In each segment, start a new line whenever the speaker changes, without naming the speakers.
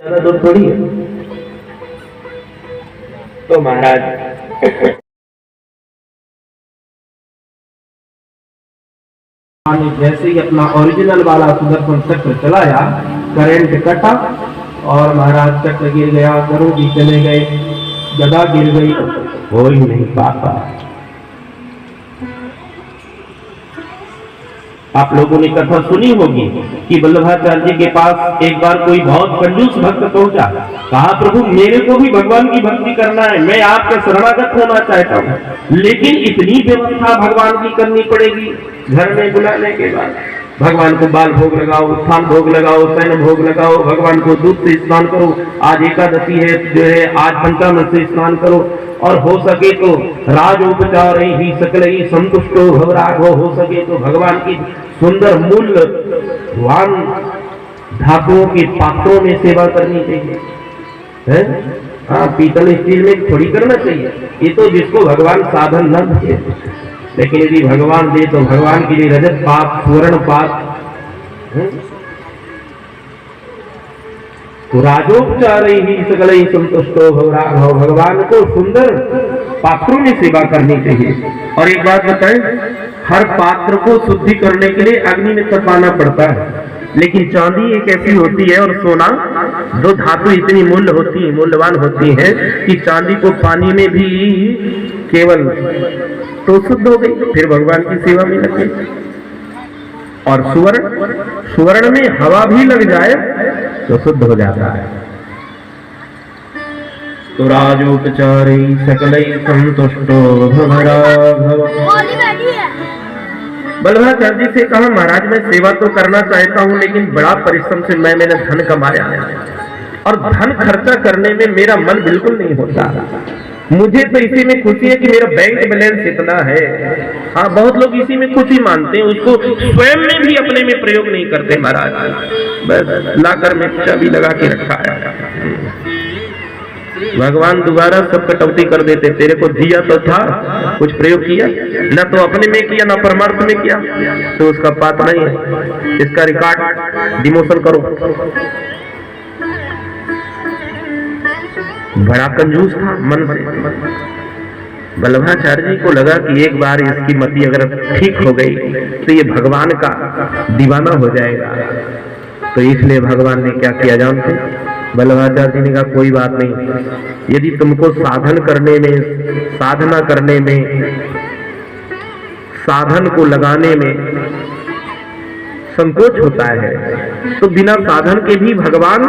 ज्यादा दूर थोड़ी है। तो महाराज जैसे ही अपना ओरिजिनल वाला सुदर्शन चक्र चलाया, करंट कटा और महाराज चक्र गिर गया, गरुड़ भी चले गए, गदा गिर गई, हो ही नहीं पाता। आप लोगों ने कथा सुनी होगी कि वल्लभाचार्य जी के पास एक बार कोई बहुत कंजूस भक्त पहुंचा, कहा प्रभु मेरे को भी भगवान की भक्ति करना है, मैं आपका शरणागत होना चाहता हूँ, लेकिन इतनी व्यवस्था भगवान की करनी पड़ेगी। घर में बुलाने के बाद भगवान को बाल भोग लगाओ, उत्थान भोग लगाओ, शयन भोग लगाओ, भगवान को दूध से स्नान करो, आज एकादशी है जो है आज पंचामृत से स्नान करो, और हो सके तो राजोपचार ही सकल ही संतुष्टो भवराघो, हो सके तो भगवान की सुंदर मूल्य वान धातुओं के पात्रों में सेवा करनी चाहिए, है? हाँ, पीतल स्टील में थोड़ी करना चाहिए, ये तो जिसको भगवान साधन न दे, लेकिन यदि भगवान दे तो भगवान के लिए रजत पात, स्वर्ण पात, तो राजोपचार ही सकल ही संतुष्टो भवराघो, भगवान को सुंदर पात्रों में सेवा करनी चाहिए। और एक बात बताएं, हर पात्र को शुद्धि करने के लिए अग्नि में तपाना पड़ता है, लेकिन चांदी एक ऐसी होती है और सोना, दो धातु इतनी मूल्यवान होती है कि चांदी को पानी में भी केवल तो शुद्ध हो गई, फिर भगवान की सेवा में लगे। और सुवर्ण में हवा भी लग जाए तो शुद्ध हो जाता है। तो राजोपचारी सकलै संतुष्टो भवराघव। वल्लभाचार्य जी से कहा महाराज मैं सेवा तो करना चाहता हूँ, लेकिन बड़ा परिश्रम से मैंने धन कमाया है और धन खर्चा करने में मेरा मन बिल्कुल नहीं होता। मुझे तो इसी में खुशी है कि मेरा बैंक बैलेंस इतना है। हाँ, बहुत लोग इसी में खुशी मानते हैं, उसको स्वयं में भी अपने में प्रयोग नहीं करते। महाराज बस लाकर में चाबी लगा के रखा है, भगवान दोबारा सब कटौती कर देते। तेरे को दिया तो था, कुछ प्रयोग किया ना, तो अपने में किया ना परमार्थ में किया, तो उसका पात नहीं है। इसका रिकॉर्ड डिमोशन करो। बड़ा कंजूस था मन से। वल्लभाचार्य जी को लगा कि एक बार इसकी मति अगर ठीक हो गई तो ये भगवान का दीवाना हो जाएगा, तो इसलिए भगवान ने क्या किया जानते? वल्लभाचार्य जी ने कहा कोई बात नहीं, यदि तुमको साधन करने में, साधना करने में, साधन को लगाने में संकोच होता है, तो बिना साधन के भी भगवान,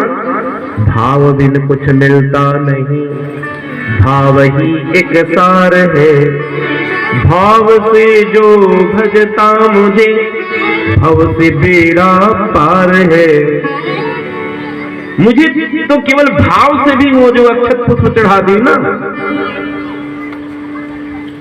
भाव बिन कुछ मिलता नहीं, भाव ही एक सार है, भाव से जो भजता मुझे, भव से बेड़ा पार है। मुझे तो केवल भाव से भी वो जो अक्षत पुष्प चढ़ा दी ना,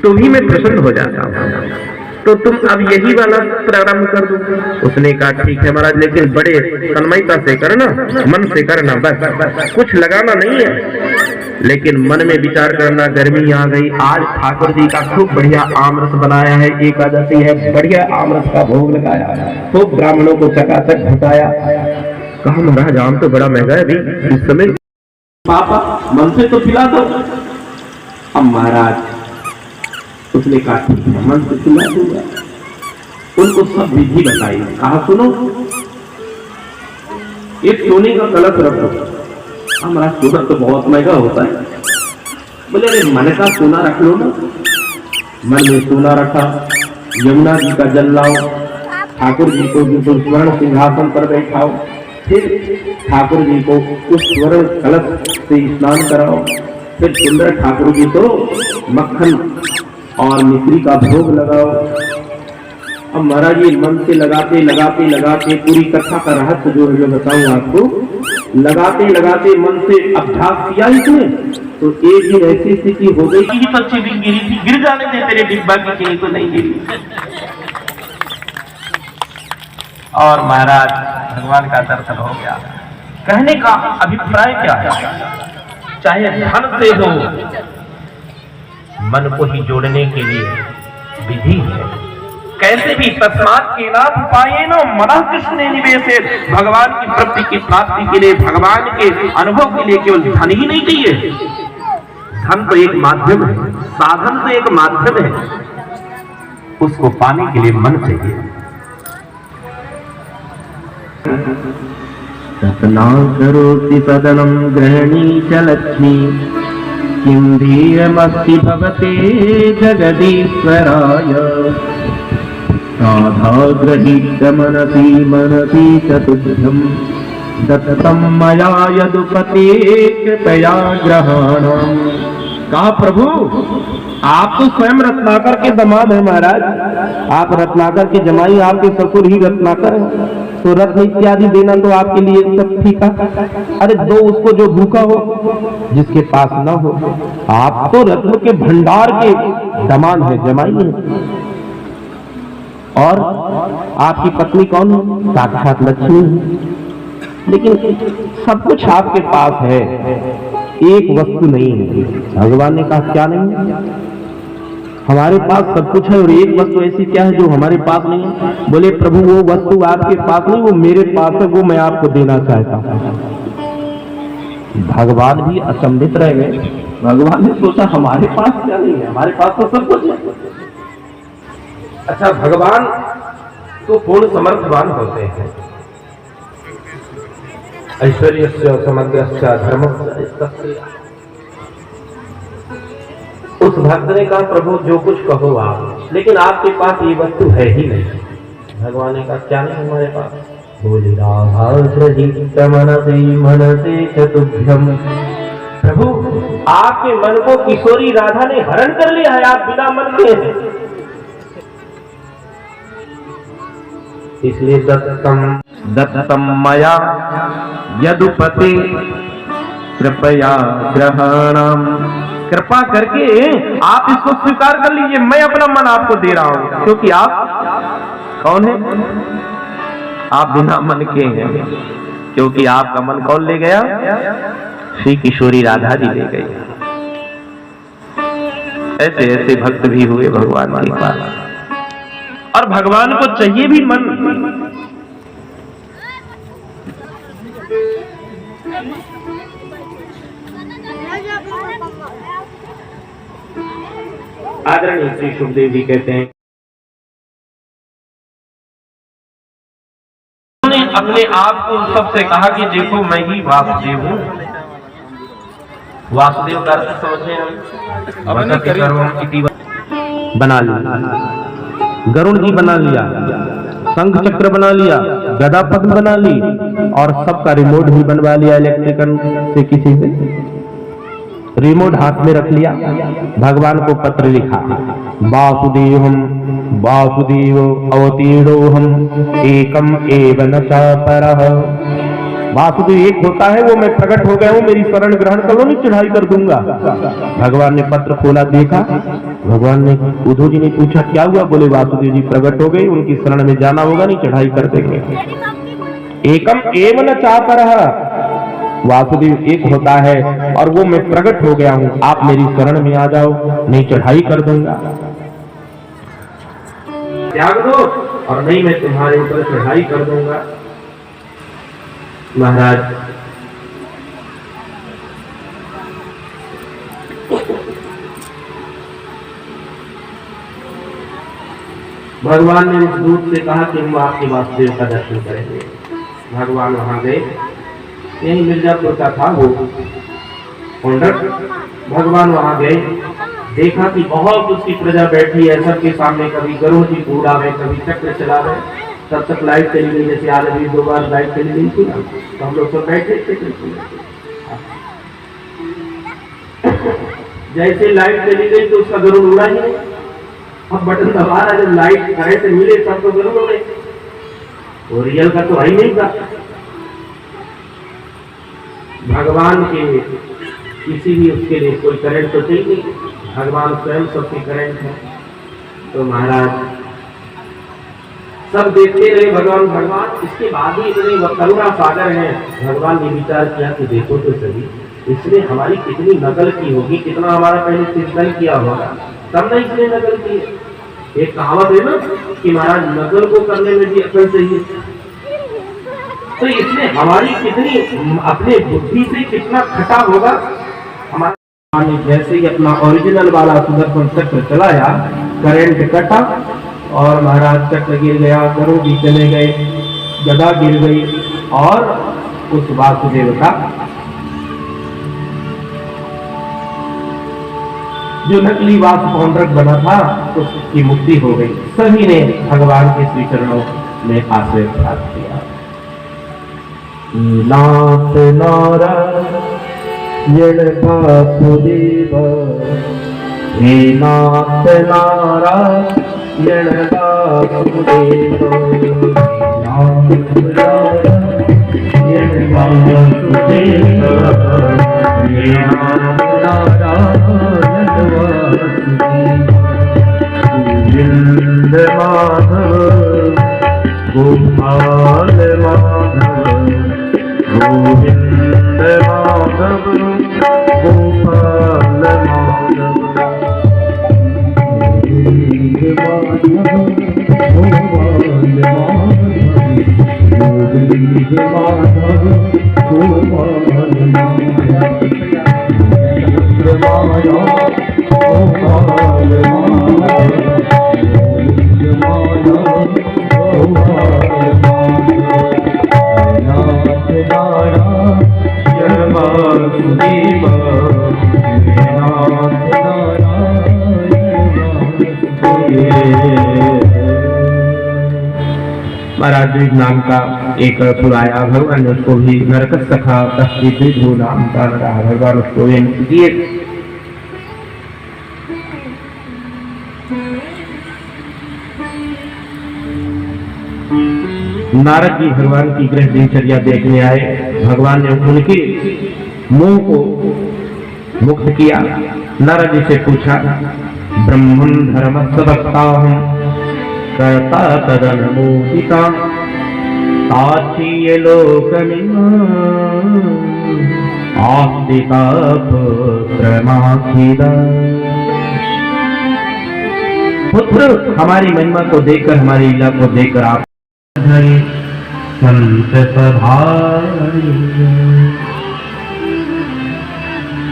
तो भी मैं प्रसन्न हो जाता हूँ। तो तुम अब यही वाला प्रारंभ कर दो। उसने कहा ठीक है महाराज, लेकिन बड़े तन्मयता से करना, मन से करना, बस कुछ लगाना नहीं है, लेकिन मन में विचार करना। गर्मी आ गई, आज ठाकुर जी का खूब बढ़िया आमरस बनाया है, एकादशी है, बढ़िया आमरस का भोग लगाया, खूब ब्राह्मणों को चकाचक घटाया। कहा महाराज आम तो बड़ा महंगा है अभी इस समय, पापा मन से तो पिला दो। अब महाराज उसने कहा ठीक है, मन से पिला दूंगा। उनको सब विधि बताई। कहा सुनो, एक सोने का कलश रखो। हमारा सोना तो बहुत महंगा होता है। बोले अरे मन का सोना रख लो ना। मन में सोना रखा, यमुना जी का जल लाओ, ठाकुर जी को स्वर्ण सिंहासन पर बैठाओ, फिर ठाकुर जी को उस स्वर्ण कलश से स्नान कराओ, फिर सुंदर ठाकुर जी को मक्खन और मिश्री का भोग लगाओ। अब महाराज ये मन से लगाते लगाते लगाते, पूरी कथा का रहस्य जो है मैं बताऊं आपको, लगाते लगाते मन से अभ्यास किया इसने, तो एक दिन ऐसी स्थिति हो गई कि अच्छी दिन गिरी थी, गिर जाने दे तेरे डिब्बा की चीनी तो नहीं गिरी। और महाराज भगवान का दर्शन हो गया। कहने का अभिप्राय क्या है? चाहे धन से हो, मन को ही जोड़ने के लिए विधि है। कैसे भी तस्मात् केनापि उपायेन मनः कृष्णे निवेशेत। भगवान की प्राप्ति की प्राप्ति के लिए, भगवान के अनुभव के लिए केवल धन ही नहीं चाहिए। धन तो एक माध्यम है, साधन तो एक माध्यम है, उसको पाने के लिए मन चाहिए।
रत्ना करोति सदनं गृहिणी च लक्ष्मी किं धीरमस्ति भवते जगदीश्वराय। राधा गृहीत मनसि मनसि च तुभ्यं दत्तं मया यदुपते कृपया ग्रहणम्। कहा प्रभु आप तो स्वयं रत्नाकर के दामाद हैं महाराज, आप रत्नाकर की जमाई, आपके ससुर ही रत्नाकर हैं, तो रत्न इत्यादि देना तो आपके लिए सब ठीक है। अरे दो उसको जो भूखा हो, जिसके पास न हो। आप तो रत्न के भंडार के दामाद हैं, जमाई हैं। और आपकी पत्नी कौन है? साक्षात लक्ष्मी है। लेकिन सब कुछ आपके पास है, एक वस्तु नहीं है। भगवान ने कहा क्या नहीं है? हमारे पास सब कुछ है और एक वस्तु ऐसी क्या है जो हमारे पास नहीं है? बोले प्रभु वो वस्तु आपके पास नहीं, वो मेरे पास है, वो मैं आपको देना चाहता हूं। भगवान भी अचंभित रह गए। भगवान ने सोचा हमारे पास क्या नहीं है, हमारे पास तो सब कुछ है।
अच्छा, भगवान तो पूर्ण समर्थवान होते हैं। ऐश्वर्यस्य समग्रस्य धर्मस्य। उस भक्त ने कहा प्रभु जो कुछ कहो आप, लेकिन आपके पास ये वस्तु है ही नहीं। भगवान ने कहा क्या नहीं हमारे पास? बोले राधा गृहीत मनसि मनसि च तुभ्यं। प्रभु आपके मन को किशोरी राधा ने हरण कर लिया है, आप बिना मन के हैं। इसलिए दत्तम मया यदुपते कृपया ग्रहणम। कृपा करके आप इसको स्वीकार कर लीजिए, मैं अपना मन आपको दे रहा हूं, क्योंकि आप कौन है? आप बिना मन के हैं, क्योंकि आपका मन कौन ले गया? श्री किशोरी राधा जी ले गई। ऐसे ऐसे भक्त भी हुए भगवान के पास, और भगवान को चाहिए भी मन। आदरणीय श्री सुखदेव जी कहते हैं उन्होंने अपने आप को सबसे कहा कि देखो मैं ही वासुदेव हूं। वासुदेव का अर्थ समझे हम? बना लिया, गरुड़ जी बना लिया, शंख चक्र बना लिया, गदा पद्म बना ली, और सबका रिमोट भी बनवा लिया इलेक्ट्रिकल से, किसी से रिमोट हाथ में रख लिया। भगवान को पत्र लिखा, वासुदेवम वासुदेव अवतीर्णोहम एकम एव न चापरः। वासुदेव एक होता है, वो मैं प्रकट हो गया हूं, मेरी शरण ग्रहण करो, नहीं चढ़ाई कर दूंगा। भगवान ने पत्र खोला, देखा, भगवान ने, उद्धव जी ने पूछा क्या हुआ? बोले वासुदेव जी प्रकट हो गए, उनकी शरण में जाना होगा, नहीं चढ़ाई कर देंगे। एकम एव न चापरः, वासुदेव एक होता है और वो मैं प्रकट हो गया हूं, आप मेरी शरण में आ जाओ, नहीं चढ़ाई कर दूंगा। त्याग दो और नहीं मैं तुम्हारे ऊपर चढ़ाई कर दूंगा। महाराज भगवान ने उस दूत से कहा कि हम आपके वासुदेव का दर्शन करेंगे। भगवान वहां गए, यही मिर्जापुर का था वो पंडित। भगवान वहां गए, देखा कि बहुत उसकी प्रजा बैठी है, सबके सामने कभी गरुड़ जी उड़ा रहे, कभी चक्र चला रहे। तब तक लाइट चली गई, जैसे आज अभी 2 बार लाइट चली गई थी ना, तो हम लोग सब बैठे थे। जैसे लाइट चली गई तो उसका गरुड़ उड़ा ही नहीं। अब बटन दबा रहा, जब लाइट करंट मिले तब तो गरुड़ उड़े, वो रियल का तो है ही नहीं था। भगवान के किसी भी उसके लिए कोई करंट तो चाहिए नहीं, भगवान स्वयं सबके करंट है। तो महाराज सब देखते रहे भगवान, इसके बाद ही इतने करुणा सागर हैं। भगवान ने विचार किया कि देखो तो सही, इसने हमारी कितनी नकल की होगी, कितना हमारा पहले चिंतन किया होगा, तब न इसने नकल की। एक कहावत है ना कि महाराज नकल को करने में भी अकल चाहिए। तो इसमें हमारी कितनी अपने बुद्धि से कितना खटा होगा। हमारा जैसे ही अपना ओरिजिनल वाला सुदर्शन चक्र चलाया, करंट कटा और महाराज चक्र गिर गया, गरुड़ भी चले गए, गदा गिर गई और उस वासुदेव का जो नकली वास पौंड्रक बना था उसकी मुक्ति हो गई। सभी ने भगवान के श्री चरणों में आश्रय प्राप्त किया। नाथ नारायण वासुदेव, हे नाथ नारायण वासुदेव, नाथ नारायण वासुदेव, हे नाथ नारायण वासुदेव, गोविंद माधव गोपाल माधव, गोविंद माधव गोपाल माधव, गोविंद माधव गोपाल माधव, गोविंद माधव गोपाल महाराज द्विज नाम का एक असुर आया, भगवान ने उसको भी नरक सखा द्विजो नाम का रहा, भगवान उसको दिए। नारद जी भगवान की गृह दिनचर्या देखने आए। भगवान ने उनके मुंह को मुक्त किया। नारद जी से पूछा, ब्रह्मन् धर्म सदक्ताहं कर्ता तदनुमोदिता ताचीय लोकमिमाम् आस्तिका पुत्रमाखिदा। पुत्र, हमारी महिमा को देखकर, हमारी लीला को देखकर आप संत सभारी,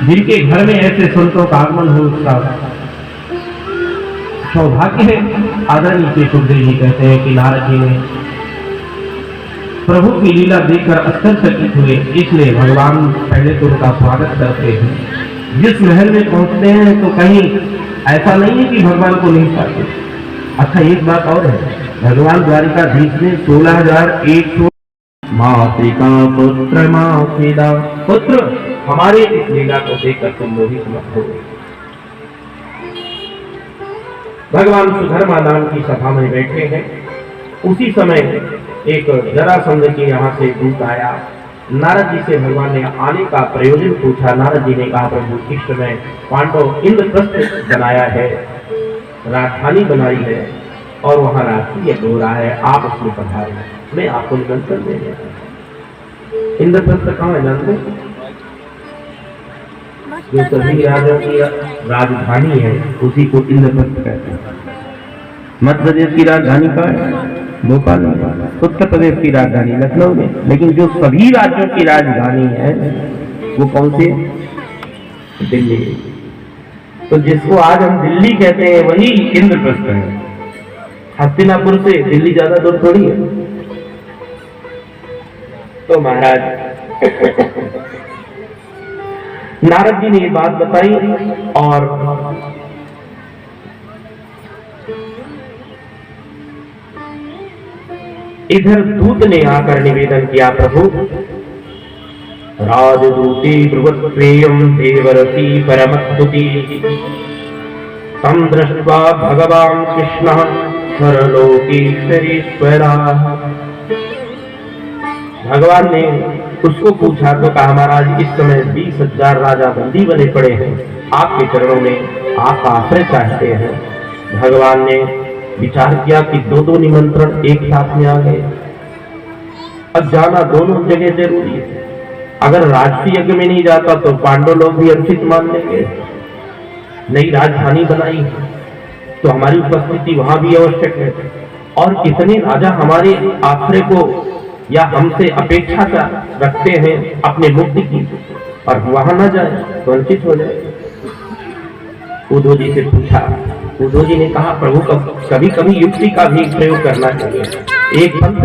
जिनके घर में ऐसे संतों का आगमन हो उसका सौभाग्य है। आदरणीय श्री सुखदेव जी कहते हैं कि नारद जी ने प्रभु की लीला देखकर आश्चर्यचकित हुए, इसलिए भगवान पहले तो उनका स्वागत करते हैं। जिस महल में पहुंचते हैं तो कहीं ऐसा नहीं है कि भगवान को नहीं पाते। अच्छा, एक बात और है, भगवान द्वारिकाधीश ने 16,100 मातृका पुत्र माखिदा, पुत्र हमारे इस लीला को देखकर तुम मोहित मत हो। भगवान सुधर्मा नाम की सभा में बैठे हैं। उसी समय एक जरासंध के यहाँ से दूत आया। नारद जी से भगवान ने आने का प्रयोजन पूछा। नारद जी ने कहा, प्रभु इस समय पांडव इंद्रप्रस्थ बनाया है, राजधानी बनाई है और वहां राष्ट्रीय यज्ञ हो रहा है, आप उसमें पधारे, मैं आपको निमंत्रण दे रहा हूं। इंद्रप्रस्थ कहाँ है जानते? जो सभी राजा की राजधानी है उसी को इंद्रप्रस्थ कहते हैं। मध्य प्रदेश की राजधानी कहाँ है? भोपाल में। उत्तर प्रदेश की राजधानी लखनऊ में। लेकिन जो सभी राज्यों की राजधानी है वो कौन सी है? दिल्ली। तो जिसको आज हम दिल्ली कहते हैं वही इंद्रप्रस्थ है। हस्तिनापुर से दिल्ली ज्यादा दूर थोड़ी है। तो महाराज नारद जी ने ये बात बताई और इधर दूत ने आकर निवेदन किया, प्रभु राजदूती ब्रुवत्प्रेयं देवरसी परमस्तुति तं दृष्ट्वा भगवान् कृष्णः सर्वलोकीश्वरेश्वरः। भगवान ने उसको पूछा तो कहा, महाराज इस समय 20,000 राजा बंदी बने पड़े हैं, आपके चरणों में आपका आश्रय चाहते हैं। भगवान ने विचार किया कि दो निमंत्रण एक साथ में आ गए, अब जाना दोनों जगह जरूरी है। अगर राजसी यज्ञ में नहीं जाता तो पांडव लोग भी अर्चित मान लेंगे। नई राजधानी बनाई, तो हमारी उपस्थिति वहां भी आवश्यक है। और कितने राजा हमारे आश्रय को या हमसे अपेक्षा रखते हैं अपने मुक्ति की, और वहां न जाए तो वंचित हो जाए। उद्धव जी से पूछा, उद्धव जी ने कहा प्रभु कभी कभी युक्ति का भी प्रयोग करना चाहिए। एक पंथ